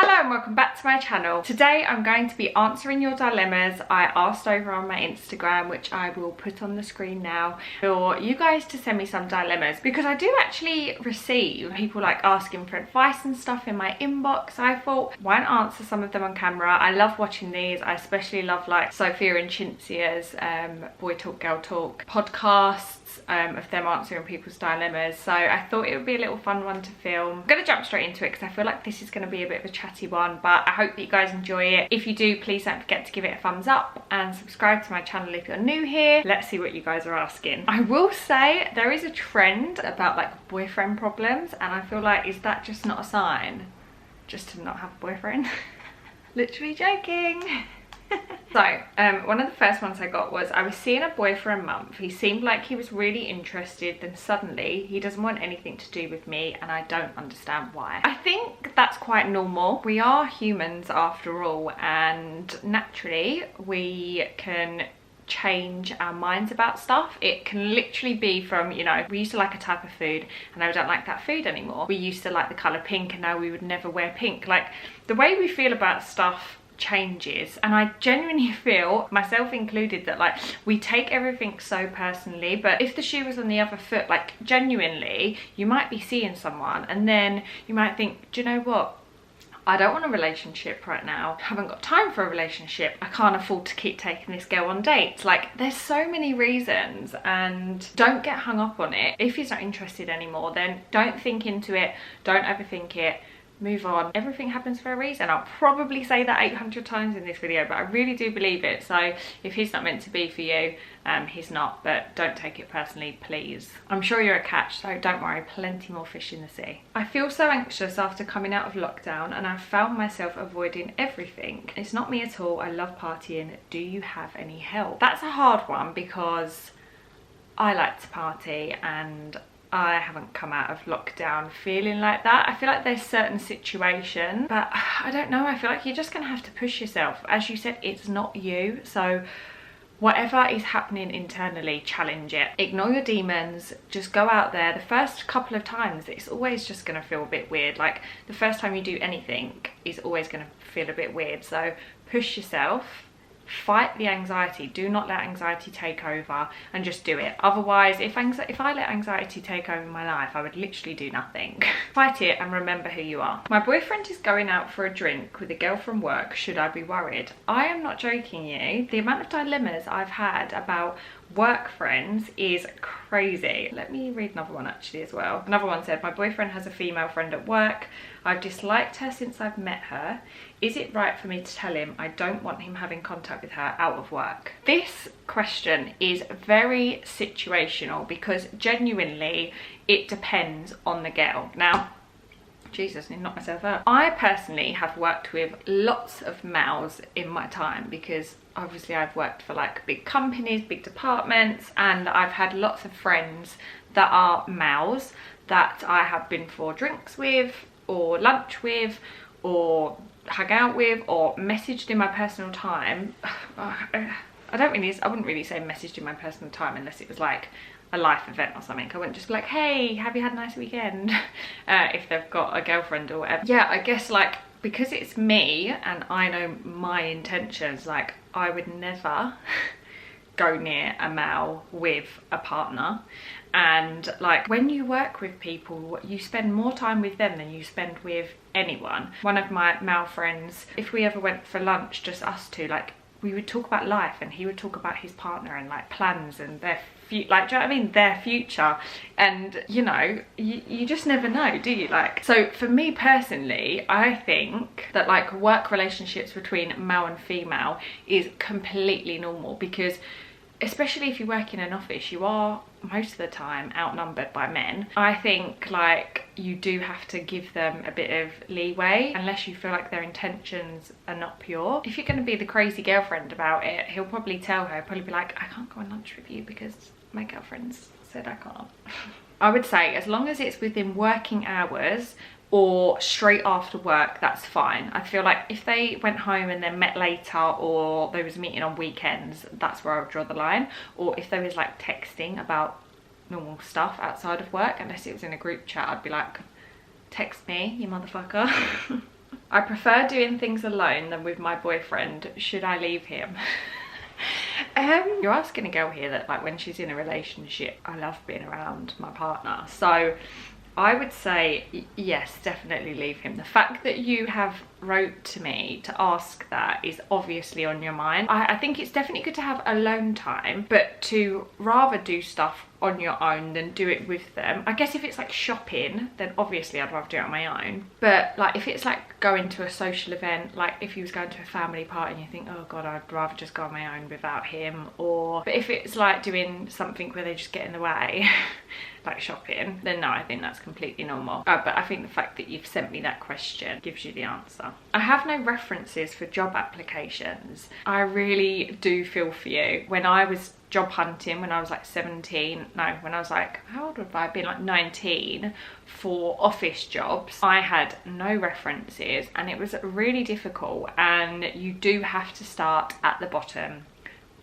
Hello and welcome back to my channel. Today I'm going to be answering your dilemmas I asked over on my Instagram, which I will put on the screen now, for you guys to send me some dilemmas, because I do actually receive people like asking for advice and stuff in my inbox. I thought, why not answer some of them on camera? I love watching these. I especially love like Sophia and Cinzia's Boy Talk Girl Talk podcasts of them answering people's dilemmas. So I thought it would be a little fun one to film. I'm gonna jump straight into it because I feel like this is gonna be a bit of a chatty one, but I hope that you guys enjoy it. If you do, please don't forget to give it a thumbs up and subscribe to my channel if you're new here. Let's see what you guys are asking. I will say there is a trend about like boyfriend problems, and I feel like, is that just not a sign just to not have a boyfriend? Literally joking. So one of the first ones I got was, I was seeing a boy for a month. He seemed like he was really interested, then suddenly he doesn't want anything to do with me and I don't understand why. I think that's quite normal. We are humans after all, and naturally we can change our minds about stuff. It can literally be from, you know, we used to like a type of food and now we don't like that food anymore. We used to like the colour pink and now we would never wear pink. Like, the way we feel about stuff changes, and I genuinely feel, myself included, that like we take everything so personally. But if the shoe was on the other foot, like genuinely you might be seeing someone and then you might think, do you know what, I don't want a relationship right now. I haven't got time for a relationship. I can't afford to keep taking this girl on dates. Like, there's so many reasons, and don't get hung up on it. If he's not interested anymore, then don't think into it, don't overthink it. Move on. Everything happens for a reason. I'll probably say that 800 times in this video, but I really do believe it. So if he's not meant to be for you, he's not, but don't take it personally, please. I'm sure you're a catch, so don't worry, plenty more fish in the sea. I feel so anxious after coming out of lockdown and I've found myself avoiding everything. It's not me at all. I love partying. Do you have any help? That's a hard one because I like to party and I haven't come out of lockdown feeling like that. I feel like there's certain situations, but I don't know, I feel like you're just gonna have to push yourself. As you said, it's not you, so whatever is happening internally, challenge it. Ignore your demons, just go out there. The first couple of times, it's always just gonna feel a bit weird. Like, the first time you do anything is always gonna feel a bit weird, so push yourself. Fight the anxiety. Do not let anxiety take over, and just do it. Otherwise, if I let anxiety take over my life, I would literally do nothing. Fight it and remember who you are. My boyfriend is going out for a drink with a girl from work. Should I be worried? I am not joking you. The amount of dilemmas I've had about work friends is crazy. Let me read another one actually as well. Another one said, my boyfriend has a female friend at work. I've disliked her since I've met her. Is it right for me to tell him I don't want him having contact with her out of work? This question is very situational because genuinely it depends on the girl. Now, Jesus, I need to knock myself out. I personally have worked with lots of males in my time because obviously I've worked for like big companies, big departments, and I've had lots of friends that are males that I have been for drinks with or lunch with or hung out with or messaged in my personal time. I wouldn't really say messaged in my personal time unless it was like a life event or something. I wouldn't just be like, hey, have you had a nice weekend? If they've got a girlfriend or whatever. Yeah, I guess like, because it's me and I know my intentions, like I would never go near a male with a partner. And like, when you work with people, you spend more time with them than you spend with anyone. One of my male friends, if we ever went for lunch, just us two, like we would talk about life and he would talk about his partner and like plans and their like, do you know what I mean, their future. And you know, you just never know, do you? Like, so for me personally, I think that like work relationships between male and female is completely normal, because especially if you work in an office, you are most of the time outnumbered by men. I think like you do have to give them a bit of leeway unless you feel like their intentions are not pure. If you're going to be the crazy girlfriend about it, he'll probably tell her, probably be like, I can't go on lunch with you because my girlfriends said I can't. I would say as long as it's within working hours or straight after work, that's fine. I feel like if they went home and then met later, or there was a meeting on weekends, that's where I would draw the line. Or if there was like texting about normal stuff outside of work, unless it was in a group chat, I'd be like, text me, you motherfucker. I prefer doing things alone than with my boyfriend. Should I leave him? You're asking a girl here that, like, when she's in a relationship, I love being around my partner. So I would say yes, definitely leave him. The fact that you have wrote to me to ask that is obviously on your mind. I think it's definitely good to have alone time, but to rather do stuff on your own than do it with them. I guess if it's like shopping, then obviously I'd rather do it on my own. But like if it's like going to a social event, like if you was going to a family party and you think, oh god, I'd rather just go on my own without him. But if it's like doing something where they just get in the way, like shopping, then no, I think that's completely normal. But I think the fact that you've sent me that question gives you the answer. I have no references for job applications. I really do feel for you. When I was job hunting, when I was like 17, no, when I was like, how old would I have been, like 19, for office jobs, I had no references and it was really difficult. And you do have to start at the bottom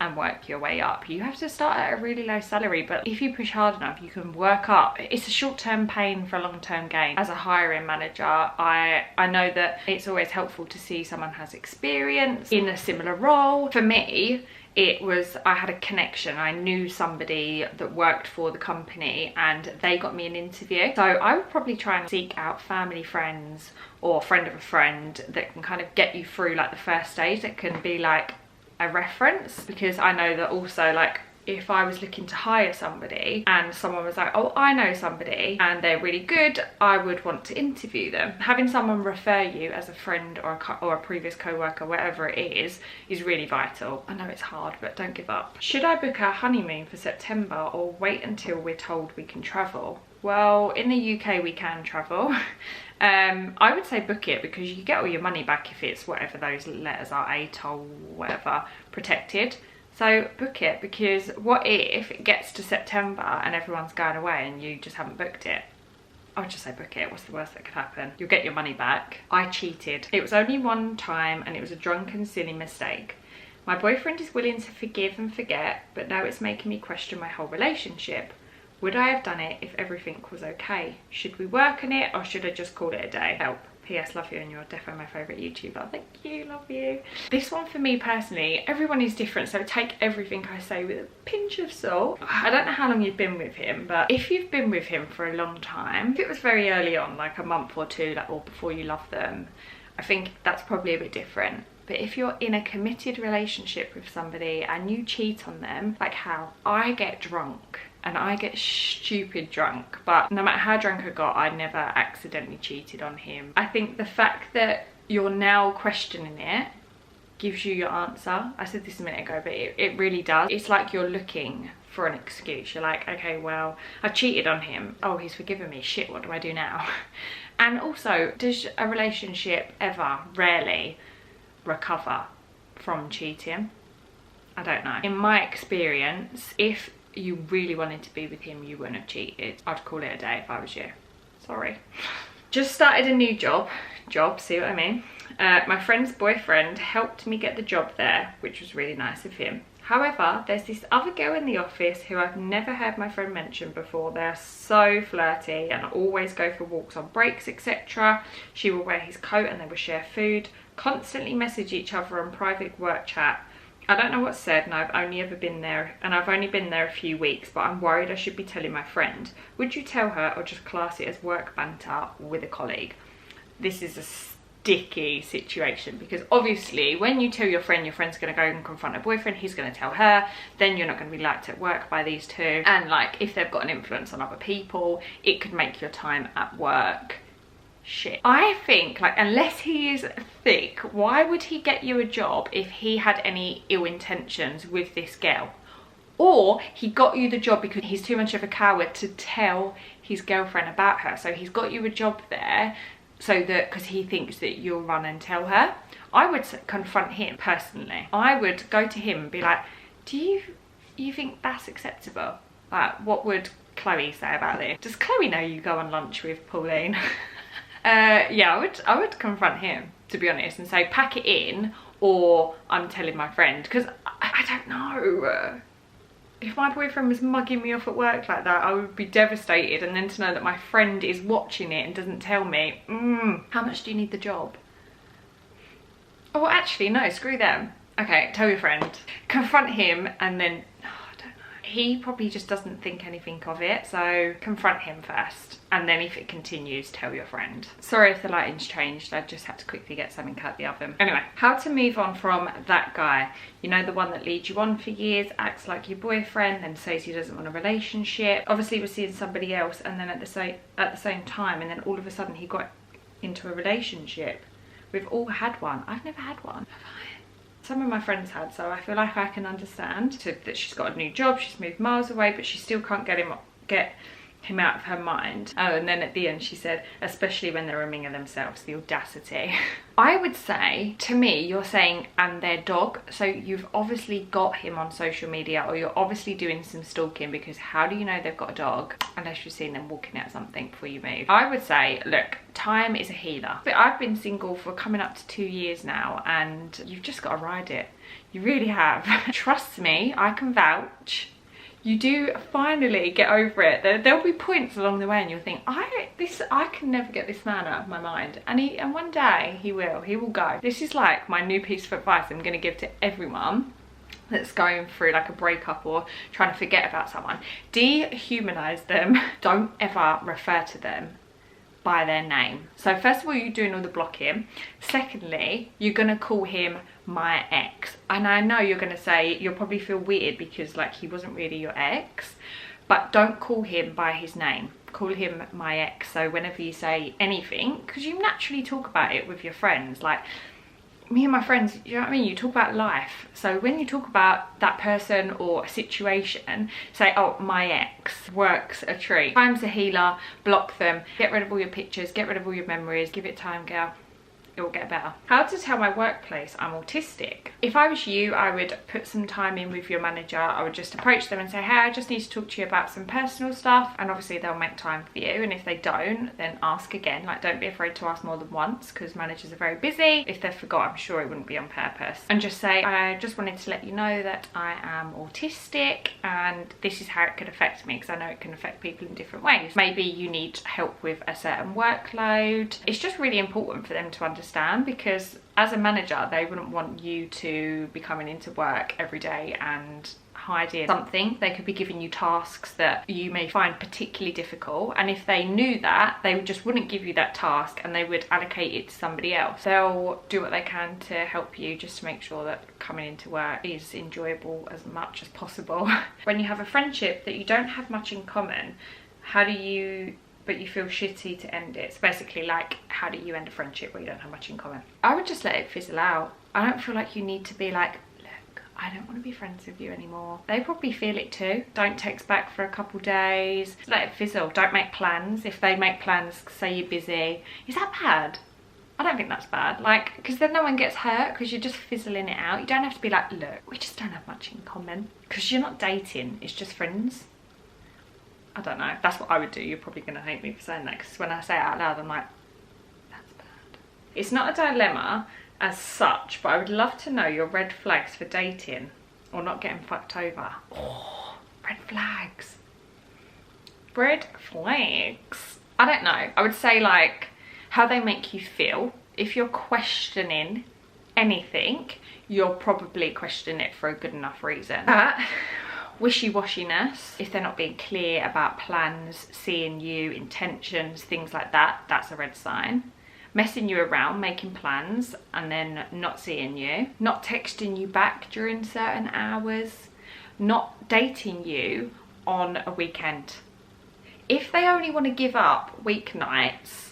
and work your way up. You have to start at a really low salary, but if you push hard enough, you can work up. It's a short-term pain for a long-term gain. As a hiring manager, I know that it's always helpful to see someone has experience in a similar role. For me, it was, I had a connection. I knew somebody that worked for the company and they got me an interview. So I would probably try and seek out family friends or friend of a friend that can kind of get you through like the first stage, that can be like a reference. Because I know that also, like, if I was looking to hire somebody and someone was like, oh, I know somebody and they're really good, I would want to interview them. Having someone refer you as a friend or a previous co-worker, whatever it is really vital. I know it's hard, but don't give up. Should I book our honeymoon for September or wait until we're told we can travel? Well, in the UK we can travel. I would say book it, because you get all your money back if it's whatever those letters are, ATOL, whatever, protected. So book it, because what if it gets to September and everyone's going away and you just haven't booked it? I would just say book it. What's the worst that could happen? You'll get your money back. I cheated. It was only one time and it was a drunken, silly mistake. My boyfriend is willing to forgive and forget, but now it's making me question my whole relationship. Would I have done it if everything was okay? Should we work on it or should I just call it a day? Help. P.S. love you, and you're definitely my favourite YouTuber. Thank you, love you. This one for me personally, everyone is different, so take everything I say with a pinch of salt. I don't know how long you've been with him, but if you've been with him for a long time, if it was very early on, like a month or two, like, or before you love them, I think that's probably a bit different. But if you're in a committed relationship with somebody and you cheat on them, like how I get drunk and I get stupid drunk, but no matter how drunk I got, I never accidentally cheated on him. I think the fact that you're now questioning it gives you your answer. I said this a minute ago, but it really does. It's like you're looking for an excuse. You're like, okay, well, I cheated on him. Oh, he's forgiven me. Shit, what do I do now? And also, does a relationship ever, rarely, recover from cheating? I don't know. In my experience, if you really wanted to be with him, you wouldn't have cheated. I'd call it a day if I was you. Sorry. Just started a new job, see what I mean? My friend's boyfriend helped me get the job there, which was really nice of him. However, there's this other girl in the office who I've never heard my friend mention before. They're so flirty and always go for walks on breaks, etc. She will wear his coat and they will share food, constantly message each other on private work chat. I don't know what's said, and I've only been there a few weeks, but I'm worried I should be telling my friend. Would you tell her or just class it as work banter with a colleague? This is a sticky situation, because obviously when you tell your friend's going to go and confront her boyfriend, he's going to tell her, then you're not going to be liked at work by these two. And like, if they've got an influence on other people, it could make your time at work shit. I think, like, unless he is thick, why would he get you a job if he had any ill intentions with this girl? Or he got you the job because he's too much of a coward to tell his girlfriend about her. So he's got you a job there so that, because he thinks that you'll run and tell her. I would confront him personally. I would go to him and be like, do you think that's acceptable? Like, what would Chloe say about this? Does Chloe know you go on lunch with Pauline? Yeah, I would confront him, to be honest, and say pack it in, or I'm telling my friend, because I don't know. If my boyfriend was mugging me off at work like that, I would be devastated, and then to know that my friend is watching it and doesn't tell me, how much do you need the job? actually, no, screw them. Okay, tell your friend. Confront him and then, I don't know. He probably just doesn't think anything of it. So confront him first. And then if it continues, tell your friend. Sorry if the lighting's changed. I just had to quickly get something out the oven. Anyway, how to move on from that guy. You know, the one that leads you on for years, acts like your boyfriend and says he doesn't want a relationship. Obviously was seeing somebody else and then at the same time, and then all of a sudden he got into a relationship. We've all had one. I've never had one. Have I? Some of my friends had, so I feel like I can understand that she's got a new job, she's moved miles away, but she still can't get him out of her mind. Oh, and then at the end she said, especially when they're rooming themselves, the audacity. I would say, to me, you're saying and their dog, so you've obviously got him on social media, or you're obviously doing some stalking, because how do you know they've got a dog unless you've seen them walking at something before you move? I would say, look, time is a healer. But I've been single for coming up to 2 years now, and you've just got to ride it. You really have. Trust me, I can vouch. You do finally get over it. There'll be points along the way and you'll think, I can never get this man out of my mind. And one day he will go. This is like my new piece of advice I'm gonna give to everyone that's going through like a breakup or trying to forget about someone. Dehumanize them. Don't ever refer to them by their name. So first of all, you're doing all the blocking. Secondly, you're gonna call him my ex. And I know you're gonna say, you'll probably feel weird because like he wasn't really your ex, but don't call him by his name. Call him my ex. So whenever you say anything, because you naturally talk about it with your friends, like me and my friends, you know what I mean? You talk about life. So when you talk about that person or a situation, say, oh, my ex, works a treat. Time's a healer, block them, get rid of all your pictures, get rid of all your memories, give it time, girl. It will get better. How to tell my workplace I'm autistic. If I was you, I would put some time in with your manager. I would just approach them and say, hey, I just need to talk to you about some personal stuff. And obviously they'll make time for you. And if they don't, then ask again. Like, don't be afraid to ask more than once, because managers are very busy. If they forgot, I'm sure it wouldn't be on purpose. And just say, I just wanted to let you know that I am autistic and this is how it could affect me, because I know it can affect people in different ways. Maybe you need help with a certain workload. It's just really important for them to understand, because as a manager they wouldn't want you to be coming into work every day and hiding something. They could be giving you tasks that you may find particularly difficult, and if they knew that, they just wouldn't give you that task and they would allocate it to somebody else. They'll do what they can to help you just to make sure that coming into work is enjoyable as much as possible. When you have a friendship that you don't have much in common, but you feel shitty to end it. It's basically like, how do you end a friendship where you don't have much in common? I would just let it fizzle out. I don't feel like you need to be like, look, I don't want to be friends with you anymore. They probably feel it too. Don't text back for a couple days. Just let it fizzle. Don't make plans. If they make plans, say you're busy. Is that bad? I don't think that's bad. Like, because then no one gets hurt, because you're just fizzling it out. You don't have to be like, look, we just don't have much in common. Because you're not dating, it's just friends. I don't know, that's what I would do. You're probably gonna hate me for saying that, because when I say it out loud, I'm like, that's bad. It's not a dilemma as such, but I would love to know your red flags for dating or not getting fucked over. Oh, red flags. Red flags. I don't know. I would say like how they make you feel. If you're questioning anything, you're probably questioning it for a good enough reason. Wishy-washiness, if they're not being clear about plans, seeing you, intentions, things like that, that's a red sign. Messing you around, making plans and then not seeing you, not texting you back during certain hours, not dating you on a weekend. If they only want to give up weeknights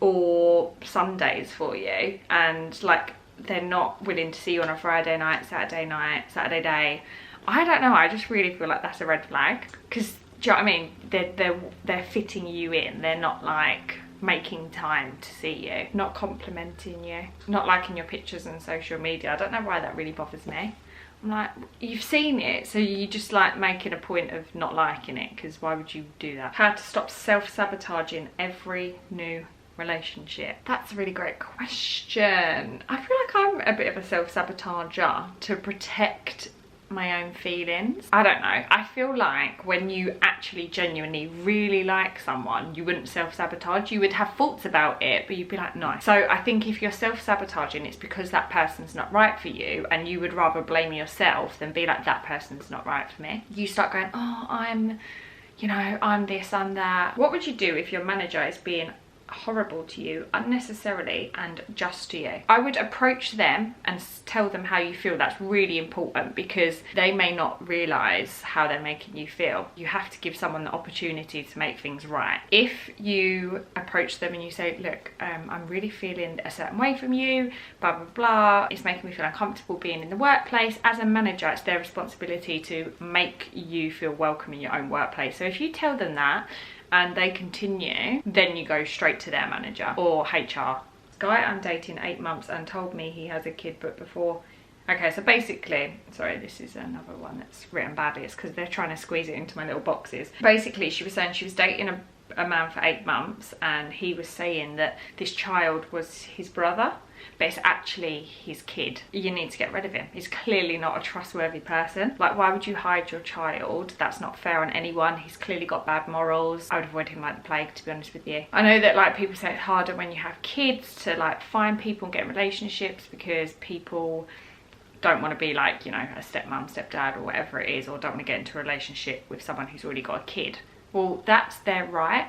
or Sundays for you, and like they're not willing to see you on a Friday night, Saturday day, I don't know, I just really feel like that's a red flag. Because, do you know what I mean? They're fitting you in. They're not like making time to see you, not complimenting you, not liking your pictures on social media. I don't know why that really bothers me. I'm like, you've seen it, so you just like making a point of not liking it, because why would you do that? How to stop self-sabotaging every new relationship? That's a really great question. I feel like I'm a bit of a self-sabotager to protect my own feelings. I don't know. I feel like when you actually genuinely really like someone, you wouldn't self-sabotage. You would have thoughts about it, but you'd be like, no. So I think if you're self-sabotaging, it's because that person's not right for you, and you would rather blame yourself than be like, that person's not right for me. You start going, oh, I'm this, I'm that. What would you do if your manager is being horrible to you unnecessarily and just to you? I would approach them and tell them how you feel. That's really important, because they may not realize how they're making you feel. You have to give someone the opportunity to make things right. If you approach them and you say, look, I'm really feeling a certain way from you, blah blah blah, it's making me feel uncomfortable being in the workplace. As a manager, it's their responsibility to make you feel welcome in your own workplace. So if you tell them that and they continue, then you go straight to their manager or HR. This guy I'm dating 8 months and told me he has a kid, but before. Okay, so basically, sorry, this is another one that's written badly. It's because they're trying to squeeze it into my little boxes. Basically, she was saying she was dating a man for 8 months, and he was saying that this child was his brother, but it's actually his kid. You need to get rid of him. He's clearly not a trustworthy person. Like, why would you hide your child? That's not fair on anyone. He's clearly got bad morals. I would avoid him like the plague, to be honest with you. I know that like people say it's harder when you have kids to like find people and get in relationships, because people don't want to be like, you know, a stepmom, stepdad or whatever it is, or don't want to get into a relationship with someone who's already got a kid. Well, that's their right,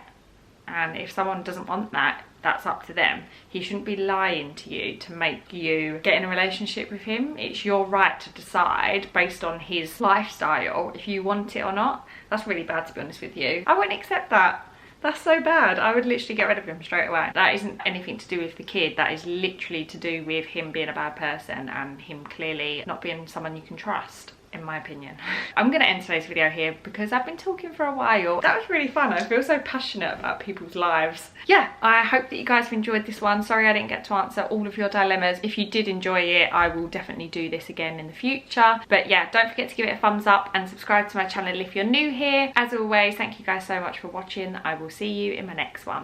and if someone doesn't want that, that's up to them. He shouldn't be lying to you to make you get in a relationship with him. It's your right to decide based on his lifestyle if you want it or not. That's really bad, to be honest with you. I wouldn't accept that. That's so bad. I would literally get rid of him straight away. That isn't anything to do with the kid. That is literally to do with him being a bad person and him clearly not being someone you can trust, in my opinion. I'm gonna end today's video here because I've been talking for a while. That was really fun. I feel so passionate about people's lives. Yeah, I hope that you guys have enjoyed this one. Sorry I didn't get to answer all of your dilemmas. If you did enjoy it, I will definitely do this again in the future. But yeah, don't forget to give it a thumbs up and subscribe to my channel if you're new here. As always, thank you guys so much for watching. I will see you in my next one.